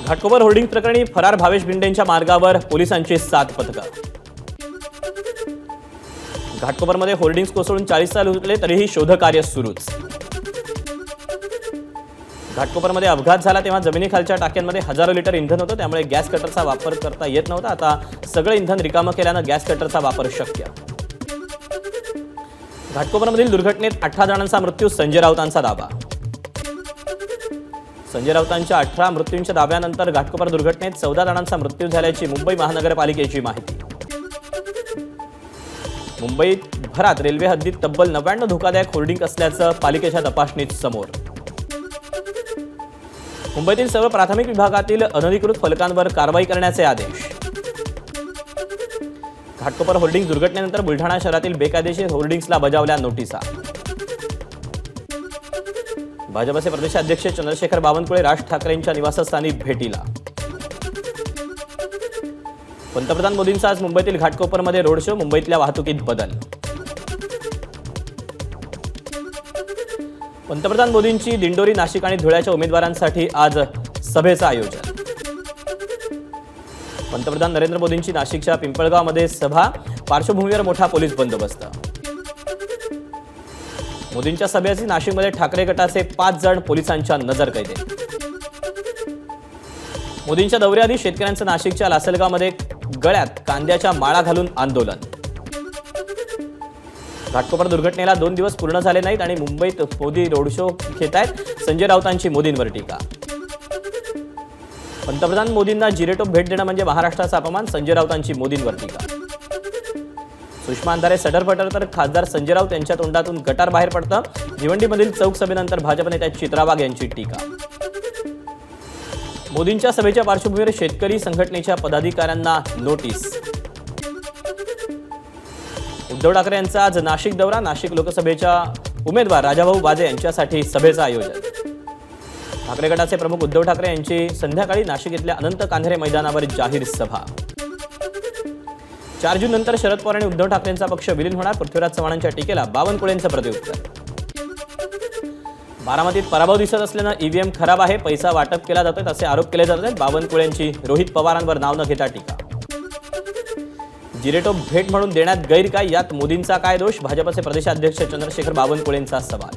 Ghatkopar hoarding प्रकरणी फरार भावेश भिंडेंच्या मार्गावर पोलिसांची 7 पथकं। घाटकोपरमध्ये होर्डिंग्स कोसळून 40 तास उरले तरीही शोधकार्य सुरूच। घाटकोपरमध्ये अपघात झाला तेव्हा जमिनीखालच्या टाक्यांमध्ये हजारो लिटर इंधन होतं, त्यामुळे गॅस कटरचा वापर करता येत नव्हता। आता सगळं इंधन रिकामं केल्यानं गॅस कटरचा वापर शक्य। घाटकोपरमधील दुर्घटनेत 18 जणांचा मृत्यू, संजय राऊतांचा दावा। संजय राऊतांच्या 18 मृत्यूंच्या दाव्यानंतर घाटकोपर दुर्घटनेत 14 जणांचा मृत्यू झाल्याची मुंबई महानगरपालिकेची माहिती। मुंबईत भरात रेल्वे हद्दीत तब्बल 99 धोकादायक होर्डिंग असल्याचं पालिकेच्या तपासणीत समोर। मुंबईतील सर्व प्राथमिक विभागातील अनधिकृत फलकांवर कारवाई करण्याचे आदेश। घाटकोपर होर्डिंग दुर्घटनेनंतर बुलढाणा शहरातील बेकायदेशीर होर्डिंग्सला बजावल्या नोटिसा। भाजपचे प्रदेशाध्यक्ष चंद्रशेखर बावनकुळे राज ठाकरेंच्या निवासस्थानी भेटीला। पंतप्रधान मोदींचा आज मुंबईतील घाटकोपरमध्ये रोड शो, मुंबईतल्या वाहतुकीत बदल। पंतप्रधान मोदींची दिंडोरी, नाशिक आणि धुळ्याच्या उमेदवारांसाठी आज सभेचं आयोजन। पंतप्रधान नरेंद्र मोदींची नाशिकच्या पिंपळगावमध्ये सभा, पार्श्वभूमीवर मोठा पोलीस बंदोबस्त। मोदींच्या सभेची नाशिकमध्ये ठाकरे गटाचे 5 जण पोलिसांच्या नजरकैदेत। मोदींच्या दौऱ्याआधी शेतकऱ्यांचं नाशिकच्या लासलगावमध्ये गळ्यात कांद्याच्या माळा घालून आंदोलन। घाटकोपर दुर्घटनेला 2 दिवस पूर्ण झाले नाहीत आणि मुंबईत मोदी रोड शो घेतायत, संजय राऊतांची मोदींवर टीका। पंतप्रधान मोदींना जिरेटोप भेट देणं म्हणजे महाराष्ट्राचा अपमान, संजय राऊतांची मोदींवर टीका। सुषमा अंधारे सटरफटर तर खासदार संजय राऊत यांच्या तोंडातून गटार बाहेर पडतं। भिवंडीमधील चौक सभेनंतर भाजप नेत्या चित्रा वाघ यांची टीका। मोदींच्या सभेच्या पार्श्वभूमीवर शेतकरी संघटनेच्या पदाधिकाऱ्यांना नोटीस। उद्धव ठाकरे यांचा आज नाशिक दौरा, नाशिक लोकसभेच्या उमेदवार राजाभाऊ बाजे यांच्यासाठी सभेचं आयोजन। ठाकरे गटाचे प्रमुख उद्धव ठाकरे यांची संध्याकाळी नाशिक इथल्या अनंत कान्हेरे मैदानावर जाहीर सभा। 4 जून नंतर शरद पवार आणि उद्धव ठाकरेंचा पक्ष विलीन होणार, पृथ्वीराज चव्हाणांच्या टीकेला बावनकुळेंचं प्रत्युत्तर। बारामतीत पराभव दिसत असल्यानं ईव्हीएम खराब आहे, पैसा वाटप केला जातोय असे आरोप केले जात आहेत। बावनकुळेंची रोहित पवारांवर नाव न घेता टीका। जिरेटोप भेट म्हणून देण्यात गैर काय, यात मोदींचा काय दोष, भाजपचे प्रदेशाध्यक्ष चंद्रशेखर बावनकुळेंचा सवाल।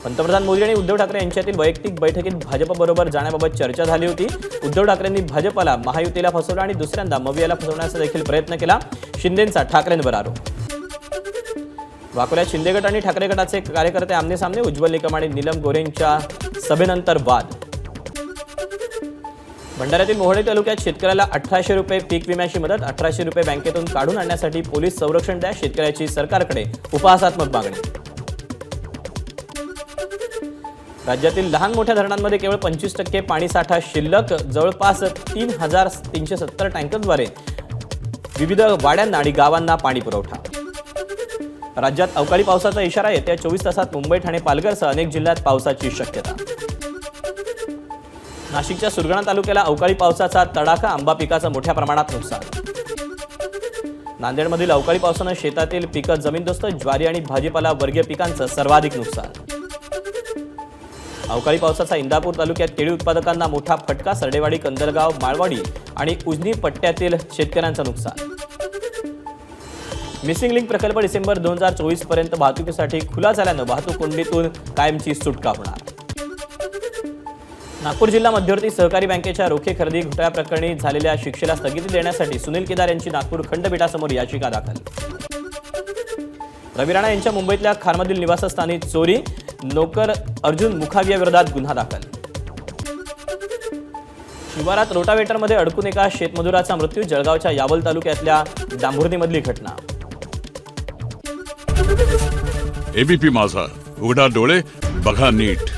पंतप्रधान मोदी आणि उद्धव ठाकरे यांच्यातील वैयक्तिक बैठकीत भाजपबरोबर जाण्याबाबत चर्चा झाली होती। उद्धव ठाकरेंनी भाजपला महायुतीला फसवलं आणि दुसऱ्यांदा मवियाला फसवण्याचा देखील प्रयत्न केला, शिंदेंचा ठाकरेंवर आरोप। वाकोल्यात शिंदे गट आणि ठाकरे गटाचे कार्यकर्ते आमने सामने, उज्ज्वल निकम आणि नीलम गोरेंच्या सभेनंतर वाद। भंडाऱ्यातील मोहोळे तालुक्यात शेतकऱ्याला 1800 रुपये पीक विम्याची मदत, 1800 रुपये बँकेतून काढून आणण्यासाठी पोलीस संरक्षण द्या, शेतकऱ्याची सरकारकडे उपहासात्मक मागणी। राज्यातील लहान मोठ्या धरणांमध्ये केवळ 25% पाणीसाठा शिल्लक, जवळपास 3370 टँकरद्वारे विविध वाड्यांना आणि गावांना पाणी पुरवठा। राज्यात अवकाळी पावसाचा इशारा, येत्या 24 तासात मुंबई, ठाणे, पालघरसह अनेक जिल्ह्यात पावसाची शक्यता। नाशिकच्या सुरगाणा तालुक्याला अवकाळी पावसाचा तडाखा, आंबा पिकाचं मोठ्या प्रमाणात नुकसान। नांदेडमधील अवकाळी पावसानं शेतातील पिकं जमीनदोस्त, ज्वारी आणि भाजीपाला वर्गीय पिकांचं सर्वाधिक नुकसान। अवकाळी पावसाचा इंदापूर तालुक्यात केळी उत्पादकांना मोठा फटका, सरडेवाडी, कंदलगाव, माळवाडी आणि उजनी पट्ट्यातील शेतकऱ्यांचं नुकसान। मिसिंग लिंक प्रकल्प डिसेंबर 2024 पर्यंत वाहतुकीसाठी खुला झाल्यानं वाहतूक कोंडीतून कायमची सुटका होणार। नागपूर जिल्हा मध्यवर्ती सहकारी बँकेच्या रोखे खरेदी घोटाळ्याप्रकरणी झालेल्या शिक्षेला स्थगिती देण्यासाठी सुनील केदार यांची नागपूर खंडपीठासमोर याचिका दाखल। रवी राणा यांच्या मुंबईतल्या खारमधील निवासस्थानी चोरी, नोकर अर्जुन मुखागिया विरोधात गुन्हा दाखल। शिवारात रोटावेटरमध्ये अडकून एका शेतमजुराचा मृत्यू, जळगावच्या यावल तालुक्यातल्या डांभुर्णीमधली घटना। एबीपी माझा, उघडा डोळे बघा नीट।